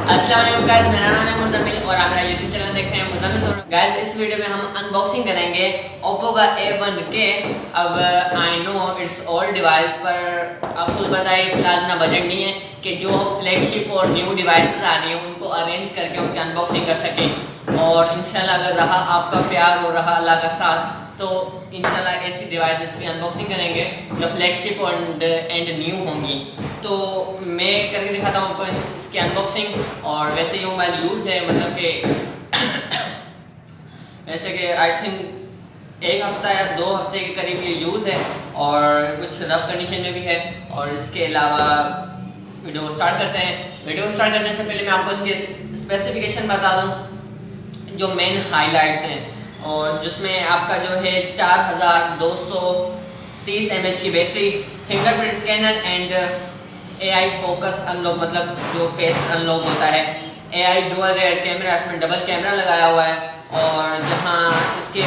अस्सलाम वालेकुम गाइस, मेरा नाम है मुज़म्मिल और आप मेरा यूट्यूब चैनल देख रहे हैं मुज़म्मिल सोना। गाइस इस वीडियो में हम अनबॉक्सिंग करेंगे ओप्पो का A1K। अब I know it's old device, पर आपको बताइए फिलहाल ना बजट नहीं है कि जो फ्लैगशिप और न्यू डिवाइसेस आ रही हैं उनको अरेंज करके उनकी अनबॉक्सिंग कर सकें। और इंशाल्लाह अगर रहा आपका प्यार और रहा अल्लाह का साथ तो इंशाल्लाह ऐसी डिवाइसेस की अनबॉक्सिंग करेंगे जो फ्लैगशिप एंड न्यू होंगी। तो मैं करके दिखाता हूँ आपको इसकी अनबॉक्सिंग। और वैसे ये मोबाइल यूज़ है, मतलब कि वैसे कि आई थिंक एक हफ़्ता या 2 हफ्ते के करीब ये यूज़ है और कुछ रफ कंडीशन में भी है। और इसके अलावा वीडियो को स्टार्ट करते हैं। वीडियो को स्टार्ट करने से पहले मैं आपको इसके स्पेसिफिकेशन बता दूँ, जो मेन हाईलाइट्स हैं, और जिसमें आपका जो है 4230 mAh की battery, fingerprint scanner and AI focus unlock, मतलब जो फेस अनलॉक होता है, AI डुअल रेयर कैमरा, इसमें डबल कैमरा लगाया हुआ है। और जहाँ इसके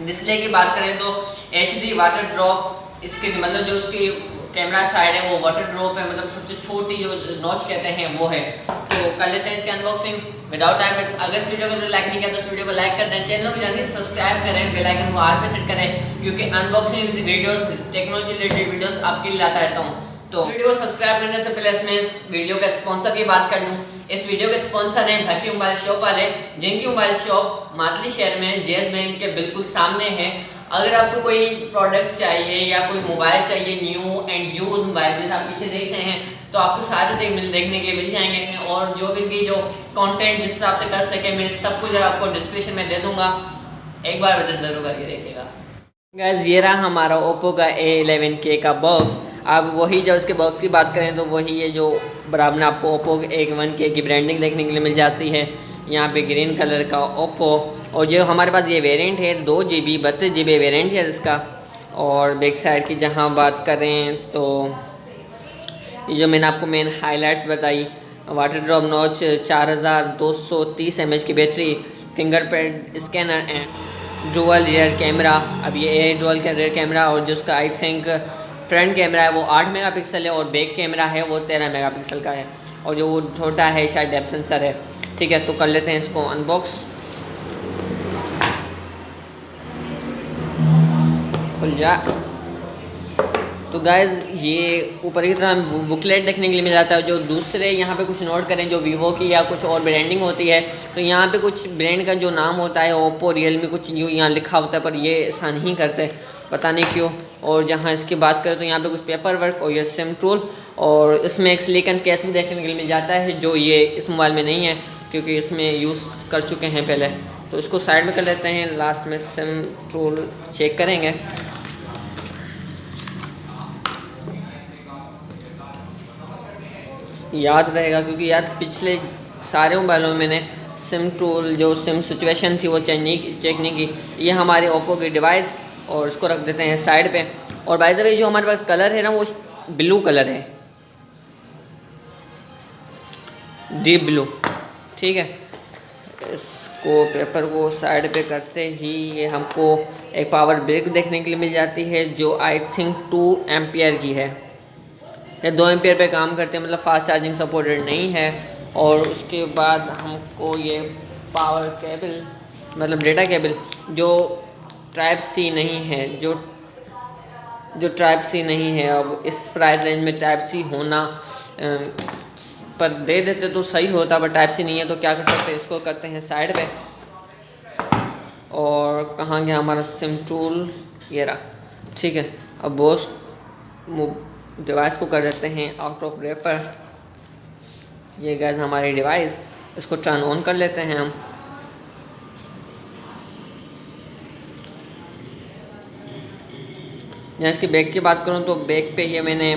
डिस्प्ले की बात करें तो HD वाटर ड्रॉप, इसके मतलब जो उसकी कैमरा साइड है वो वाटर ड्रॉप है, मतलब सबसे छोटी जो नॉच कहते हैं वो है। तो कर लेते हैं इसकी अनबॉक्सिंग विदाउट टाइम वेस्ट। अगर इस वीडियो को लाइक नहीं किया तो इस वीडियो को लाइक कर दें, चैनल को जानिए सब्सक्राइब करें, बेल आइकन को ऑल पे सेट करें, क्योंकि unboxing videos, technology related videos आपके लिए लाता रहता हूँ। तो वीडियो को सब्सक्राइब करने से पहले इसमें इस वीडियो के स्पॉन्सर की बात कर लूँ। इस वीडियो के स्पॉन्सर हैं भट्टी मोबाइल शॉप वाले, जिनकी मोबाइल शॉप मातली शहर में जेएस बैंक के बिल्कुल सामने है। अगर आपको कोई प्रोडक्ट चाहिए या कोई मोबाइल चाहिए न्यू एंड यूज मोबाइल, जैसे आप पीछे देख रहे हैं, तो आपको सारे देखने के लिए मिल जाएंगे। और जो भी इनकी जो कंटेंट जिस हिसाब से कर सके, मैं सब कुछ आपको डिस्क्रिप्शन में दे दूंगा, एक बार विजिट ज़रूर करके देखिएगा। गाइस ये रहा हमारा ओप्पो का A11K का बॉक्स। अब वही जब उसके बॉक्स की बात करें तो वही है जो बराबर में आपको ओप्पो A1K की ब्रांडिंग देखने के लिए मिल जाती है। यहाँ पे ग्रीन कलर का ओप्पो, और जो हमारे पास ये वेरिएंट है 2GB 32GB वेरिएंट है इसका। और बैक साइड की जहाँ बात करें तो ये जो मैंने आपको मेन हाइलाइट्स बताई, वाटर ड्रॉप नॉच, 4230 mAh की battery, fingerprint scanner and dual rear camera. अब ये डुअल रियर कैमरा, और जिसका आई थिंक फ्रंट कैमरा है वो 8 मेगापिक्सल है और बैक कैमरा है वो 13 मेगापिक्सल का है, और जो वो छोटा है शायद डेप्थ सेंसर है। ठीक है, तो कर लेते हैं इसको अनबॉक्स। खुल जा। तो गाइज़ ये ऊपर की तरह बुकलेट देखने के लिए मिल जाता है। जो दूसरे यहाँ पे कुछ नोट करें, जो वीवो की या कुछ और ब्रांडिंग होती है, तो यहाँ पे कुछ ब्रांड का जो नाम होता है, ओप्पो, रियलमी, कुछ यूँ यहाँ लिखा होता है, पर ये ऐसा नहीं करते, पता नहीं क्यों। और जहाँ इसकी बात करें तो यहाँ पे कुछ पेपर वर्क और ये सिम टूल, और इसमें एक सिलिकॉन केस भी देखने के लिए मिल जाता है, जो ये इस मोबाइल में नहीं है क्योंकि इसमें यूज़ कर चुके हैं पहले। तो इसको साइड में कर लेते हैं, लास्ट में सिम टूल चेक करेंगे। याद रहेगा क्योंकि याद पिछले सारे मोबाइलों में मैंने सिम टूल, जो सिम सिचुएशन थी वो चेक नहीं की। ये हमारे ओप्पो की डिवाइस, और इसको रख देते हैं साइड पे। और बाय द वे जो हमारे पास कलर है ना वो ब्लू कलर है, डीप ब्लू। ठीक है, इसको पेपर को साइड पे करते ही ये हमको एक पावर ब्रेक देखने के लिए मिल जाती है, जो आई थिंक 2 एम्पियर की है। ये 2 एम्पियर पे काम करते हैं, मतलब फास्ट चार्जिंग सपोर्टेड नहीं है। और उसके बाद हमको ये पावर केबल, मतलब डेटा केबल, जो टाइप सी नहीं है, जो टाइप सी नहीं है। अब इस प्राइस रेंज में टाइप सी होना पर दे देते तो सही होता, बट टाइप सी नहीं है तो क्या कर सकते हैं। इसको करते हैं साइड पे। और कहाँ गया हमारा सिम टूल, ये रहा। ठीक है, अब बोस डिवाइस को कर देते हैं आउट ऑफ रेपर। ये गैस हमारी डिवाइस, इसको टर्न ऑन कर लेते हैं हम। जहाँ इसकी बैक की बात करूँ तो बैक पे ही मैंने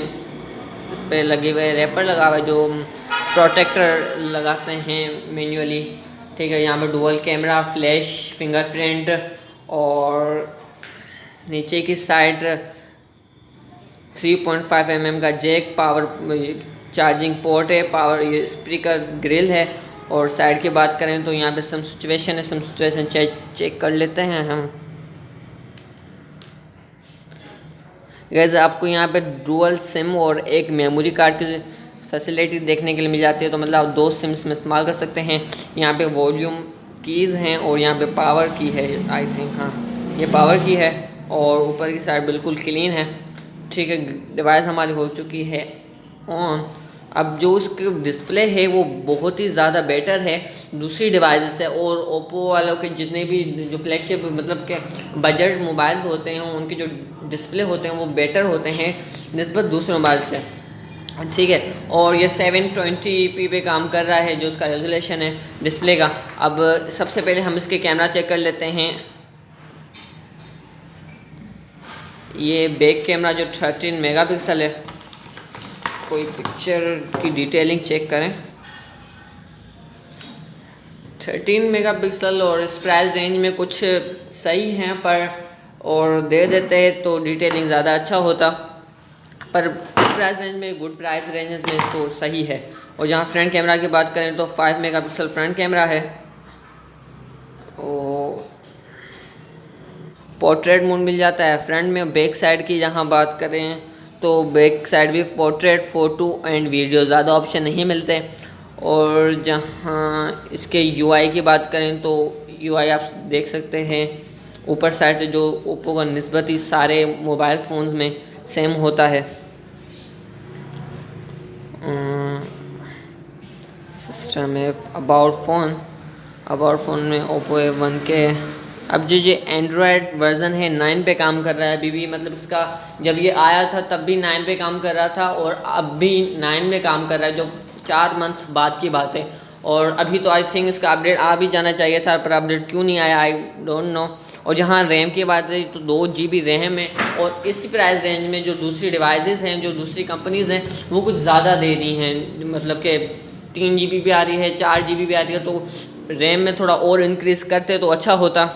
इस पर लगे हुए रेपर लगा हुआ है, जो प्रोटेक्टर लगाते हैं मैन्युअली। ठीक है, यहाँ पे डुअल कैमरा, फ्लैश, फिंगरप्रिंट, और नीचे की साइड 3.5 mm का जैक, पावर चार्जिंग पोर्ट है, पावर ये स्पीकर ग्रिल है। और साइड की बात करें तो यहाँ पे सम सिचुएशन है, सम सिचुएशन चेक कर लेते हैं हम। गाइस आपको यहाँ पे डुअल सिम और एक मेमोरी कार्ड की फैसिलिटी देखने के लिए मिल जाती है। तो मतलब आप 2 सिम्स में इस्तेमाल कर सकते हैं। यहाँ पे वॉल्यूम कीज़ हैं और यहाँ पे पावर की है आई थिंक, हाँ ये पावर की है। और ऊपर की साइड बिल्कुल क्लीन है। ठीक है, डिवाइस हमारी हो चुकी है ऑन। अब जो इसका डिस्प्ले है वो बहुत ही ज़्यादा बेटर है दूसरी डिवाइस से, और ओप्पो वालों के जितने भी जो फ्लैगशिप मतलब के बजट मोबाइल्स होते हैं उनके जो डिस्प्ले होते हैं वो बेटर होते हैं निस्बत दूसरे मोबाइल से। ठीक है, और ये 720p पे काम कर रहा है जो उसका रेजोल्यूशन है डिस्प्ले का। अब सबसे पहले हम इसके कैमरा चेक कर लेते हैं। ये बैक कैमरा जो 13 मेगापिक्सल है, कोई पिक्चर की डिटेलिंग चेक करें। 13 मेगापिक्सल और इस प्राइस रेंज में कुछ सही हैं, पर और दे देते तो डिटेलिंग ज़्यादा अच्छा होता, पर इस प्राइस रेंज में गुड प्राइस रेंजेस में तो सही है। और जहाँ फ्रंट कैमरा की बात करें तो 5 मेगापिक्सल फ्रंट कैमरा है और पोर्ट्रेट मोड मिल जाता है फ्रंट में। बैक साइड की जहाँ बात करें तो बैक साइड भी पोर्ट्रेट, फ़ोटो एंड वीडियो, ज़्यादा ऑप्शन नहीं मिलते। और जहाँ इसके यूआई की बात करें तो यूआई आप देख सकते हैं ऊपर साइड से जो ओप्पो का निस्बत ही सारे मोबाइल फ़ोन्स में सेम होता है। सिस्टम है अबाउट फ़ोन में ओप्पो A1 के। अब जो ये एंड्रॉयड वर्ज़न है 9 पे काम कर रहा है अभी भी, मतलब इसका जब ये आया था तब भी 9 पे काम कर रहा था और अब भी 9 में काम कर रहा है, जो 4 मंथ बाद की बात है। और अभी तो आई थिंक इसका अपडेट आ भी जाना चाहिए था, पर अपडेट क्यों नहीं आया आई डोंट नो। और जहाँ रैम की बात है तो 2 GB रैम है, और इस प्राइस रेंज में जो दूसरी डिवाइसेस हैं, जो दूसरी कंपनीज़ हैं, वो कुछ ज़्यादा दे दी हैं, मतलब कि 3 GB भी आ रही है, 4 GB भी आ रही है। तो रैम में थोड़ा और इंक्रीज़ करते तो अच्छा होता।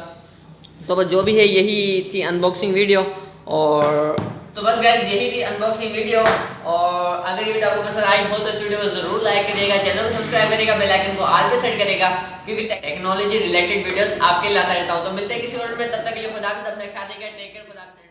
तो बस जो भी है यही थी अनबॉक्सिंग वीडियो। और तो बस गाइस यही थी अनबॉक्सिंग वीडियो। और अगर ये वीडियो आपको पसंद आई हो तो इस वीडियो को ज़रूर लाइक करिएगा, चैनल को सब्सक्राइब करिएगा, बेल आइकन को ऑल पे सेट करेगा, क्योंकि टेक्नोलॉजी रिलेटेड वीडियोस आपके लिए लाता रहता हूँ। तो मिलते हैं किसी और में, तब तक के लिए खुदा हाफिज़, अपना ख्याल रखिएगा, टेक केयर, खुदा हाफिज़।